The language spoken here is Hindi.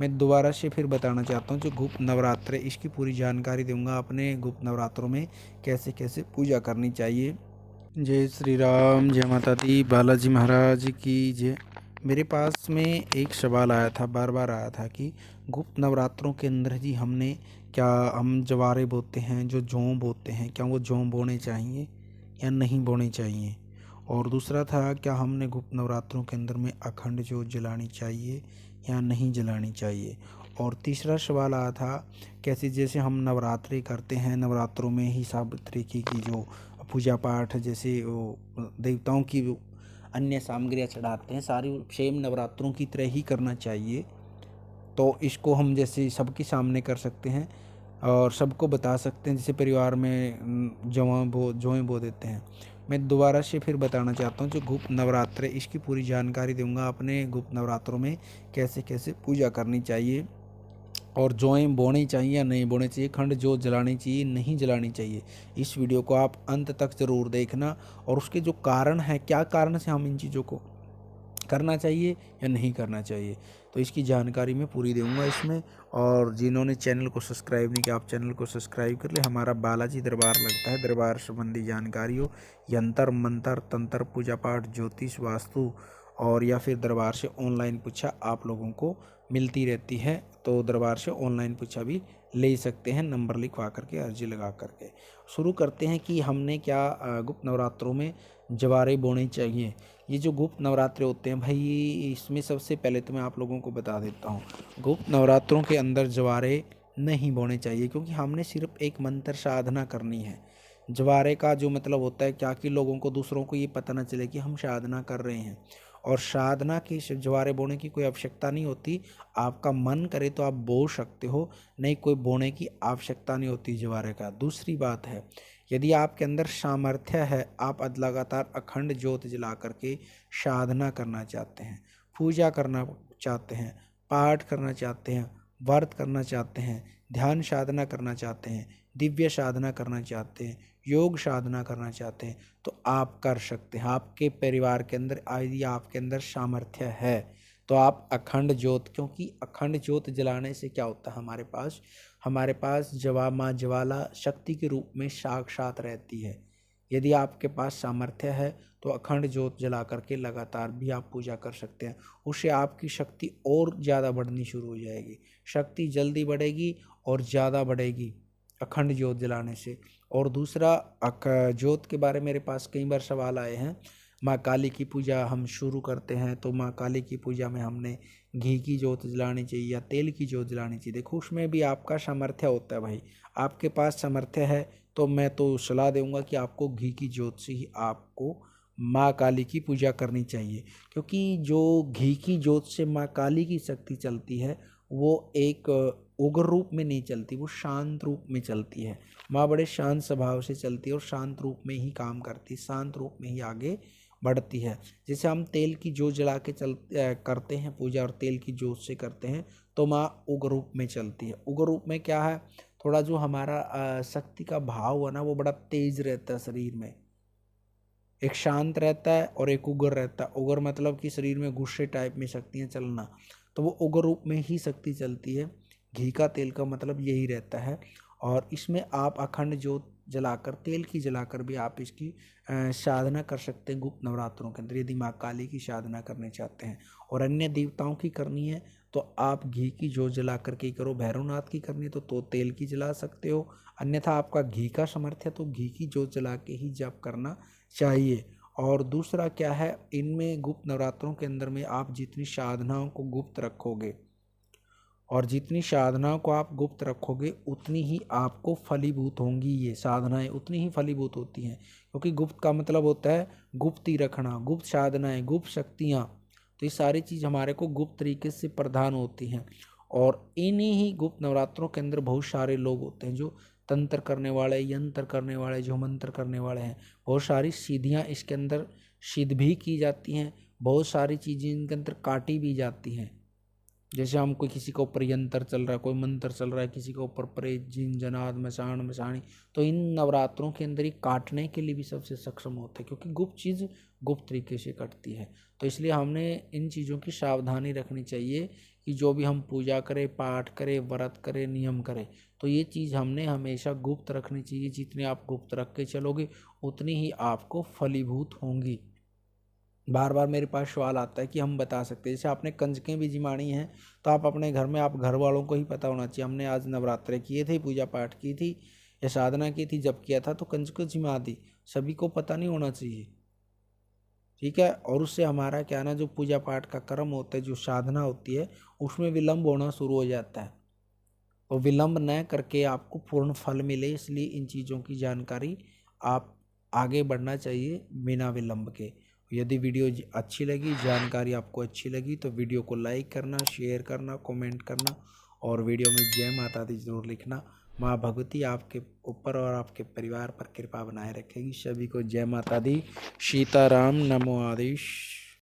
मैं दोबारा से फिर बताना चाहता हूँ, जो गुप्त नवरात्र है इसकी पूरी जानकारी दूंगा। अपने गुप्त नवरात्रों में कैसे कैसे पूजा करनी चाहिए। जय श्री राम, जय माता दी, बालाजी महाराज की जय। मेरे पास में एक सवाल आया था, बार बार आया था कि गुप्त नवरात्रों के अंदर जी हम जवारे बोते हैं, जो जौ बोते हैं, क्या वो जौ बोने चाहिए या नहीं बोने चाहिए। और दूसरा था, क्या हमने गुप्त नवरात्रों के अंदर में अखंड ज्योत जलानी चाहिए या नहीं जलानी चाहिए। और तीसरा सवाल आया था, कैसे जैसे हम नवरात्रि करते हैं, नवरात्रों में ही सब तरीके की जो पूजा पाठ, जैसे वो देवताओं की अन्य सामग्रियाँ चढ़ाते हैं, सारी सेम नवरात्रों की तरह ही करना चाहिए। तो इसको हम जैसे सबके सामने कर सकते हैं और सबको बता सकते हैं, जैसे परिवार में जौएं बो देते हैं। मैं दोबारा से फिर बताना चाहता हूँ, जो गुप्त नवरात्र है इसकी पूरी जानकारी दूंगा। अपने गुप्त नवरात्रों में कैसे कैसे पूजा करनी चाहिए और जौएं बोनी चाहिए या नहीं बोनी चाहिए, खंड जोत जलानी चाहिए नहीं जलानी चाहिए। इस वीडियो को आप अंत तक ज़रूर देखना और उसके जो कारण है, क्या कारण से हम इन चीज़ों को करना चाहिए या नहीं करना चाहिए, तो इसकी जानकारी मैं पूरी दूंगा इसमें। और जिन्होंने चैनल को सब्सक्राइब नहीं किया, आप चैनल को सब्सक्राइब कर ले। हमारा बालाजी दरबार लगता है, दरबार संबंधी जानकारी हो, यंत्र मंत्र तंत्र पूजा पाठ ज्योतिष वास्तु और या फिर दरबार से ऑनलाइन पूछा आप लोगों को मिलती रहती है। तो दरबार से ऑनलाइन पूछा भी ले सकते हैं, नंबर लिखवा करके, अर्जी लगा करके। शुरू करते हैं कि हमने क्या गुप्त नवरात्रों में जवारे बोने चाहिए। ये जो गुप्त नवरात्रे होते हैं भाई, इसमें सबसे पहले तो मैं आप लोगों को बता देता हूँ, गुप्त नवरात्रों के अंदर जवारे नहीं बोने चाहिए, क्योंकि हमने सिर्फ एक मंत्र साधना करनी है। जवारे का जो मतलब होता है क्या, कि लोगों को, दूसरों को ये पता ना चले कि हम साधना कर रहे हैं। और साधना की जवारे बोने की कोई आवश्यकता नहीं होती। आपका मन करे तो आप बो सकते हो, नहीं कोई बोने की आवश्यकता नहीं होती जवारे का। दूसरी बात है, यदि आपके अंदर सामर्थ्य है, आप लगातार अखंड ज्योत जला करके साधना करना चाहते हैं, पूजा करना चाहते हैं, पाठ करना चाहते हैं, व्रत करना चाहते हैं, ध्यान साधना करना चाहते हैं, दिव्य साधना करना चाहते हैं, योग साधना करना चाहते हैं, तो आप कर सकते हैं। आपके परिवार के अंदर यदि आपके अंदर सामर्थ्य है तो आप अखंड ज्योत, क्योंकि अखंड ज्योत जलाने से क्या होता है, हमारे पास माँ ज्वाला शक्ति के रूप में साक्षात रहती है। यदि आपके पास सामर्थ्य है तो अखंड ज्योत जला करके लगातार भी आप पूजा कर सकते हैं। उससे आपकी शक्ति और ज़्यादा बढ़नी शुरू हो जाएगी, शक्ति जल्दी बढ़ेगी और ज़्यादा बढ़ेगी अखंड ज्योत जलाने से। और दूसरा, ज्योत के बारे में मेरे पास कई बार सवाल आए हैं। माँ काली की पूजा हम शुरू करते हैं तो माँ काली की पूजा में हमने घी की ज्योत जलानी चाहिए या तेल की ज्योत जलानी चाहिए। देखो, उसमें भी आपका सामर्थ्य होता है भाई। आपके पास सामर्थ्य है तो मैं तो सलाह दूंगा कि आपको घी की ज्योत से ही आपको माँ काली की पूजा करनी चाहिए, क्योंकि जो घी की ज्योत से माँ काली की शक्ति चलती है वो एक उग्र रूप में नहीं चलती, वो शांत रूप में चलती है। माँ बड़े शांत स्वभाव से चलती है और शांत रूप में ही काम करती है, शांत रूप में ही आगे बढ़ती है। जैसे हम तेल की ज्योत जला के करते हैं पूजा और तेल की ज्योत से करते हैं तो माँ उग्र रूप में चलती है। उग्र रूप में क्या है, थोड़ा जो हमारा शक्ति का भाव है ना, वो बड़ा तेज रहता है शरीर में। एक शांत रहता है और एक उग्र रहता है। उग्र मतलब कि शरीर में गुस्से टाइप में शक्तियाँ चलना, तो वो उग्र रूप में ही शक्ति चलती है। घी का तेल का मतलब यही रहता है। और इसमें आप अखंड ज्योत जलाकर, तेल की जलाकर भी आप इसकी साधना कर सकते हैं गुप्त नवरात्रों के अंदर, यदि माँ काली की साधना करना चाहते हैं। और अन्य देवताओं की करनी है तो आप घी की ज्योत जला करके ही करो। भैरवनाथ की करनी है तो तेल की जला सकते हो, अन्यथा आपका घी का सामर्थ्य है तो घी की ज्योत जला के ही जप करना चाहिए। और दूसरा क्या है, इनमें गुप्त नवरात्रों के अंदर में आप जितनी साधनाओं को गुप्त रखोगे और जितनी साधनाओं को आप गुप्त रखोगे उतनी ही आपको फलीभूत होंगी। ये साधनाएं उतनी ही फलीभूत होती हैं, क्योंकि गुप्त का मतलब होता है गुप्त ही रखना, गुप्त साधनाएं, गुप्त शक्तियाँ। तो ये सारी चीज़ हमारे को गुप्त तरीके से प्रदान होती हैं। और इन्हीं ही गुप्त नवरात्रों के अंदर बहुत सारे लोग होते हैं जो तंत्र करने वाले, यंत्र करने वाले, जो मंत्र करने वाले हैं। बहुत सारी सिद्धियाँ इसके अंदर सिद्ध भी की जाती हैं, बहुत सारी चीज़ें इनके अंदर काटी भी जाती हैं। जैसे हम कोई किसी के ऊपर यंत्र चल रहा है, कोई मंत्र चल रहा है, किसी के ऊपर प्रेत जिन जनाद मसान मसानी, तो इन नवरात्रों के अंदर ही काटने के लिए भी सबसे सक्षम होते हैं, क्योंकि गुप्त चीज़ गुप्त तरीके से कटती है। तो इसलिए हमने इन चीज़ों की सावधानी रखनी चाहिए कि कि जो भी हम पूजा करें, पाठ करें, व्रत करें, नियम करें, तो ये चीज़ हमने हमेशा गुप्त रखनी चाहिए। जितने आप गुप्त रख के चलोगे उतनी ही आपको फलीभूत होंगी। बार बार मेरे पास सवाल आता है कि हम बता सकते हैं, जैसे आपने कंजकें भी जिमानी हैं तो आप अपने घर में, आप घर वालों को ही पता होना चाहिए। हमने आज नवरात्रे किए थे, पूजा पाठ की थी या साधना की थी, जब किया था तो कंजकें जिमा दी, सभी को पता नहीं होना चाहिए। ठीक है। और उससे हमारा क्या ना, जो पूजा पाठ का कर्म होता है, जो साधना होती है, उसमें विलम्ब होना शुरू हो जाता है। तो विलम्ब न करके आपको पूर्ण फल मिले, इसलिए इन चीज़ों की जानकारी आप आगे बढ़ना चाहिए बिना विलम्ब के। यदि वीडियो अच्छी लगी, जानकारी आपको अच्छी लगी, तो वीडियो को लाइक करना, शेयर करना, कमेंट करना और वीडियो में जय माता दी जरूर लिखना। माँ भगवती आपके ऊपर और आपके परिवार पर कृपा बनाए रखेगी। सभी को जय माता दी। सीताराम। नमो आदेश।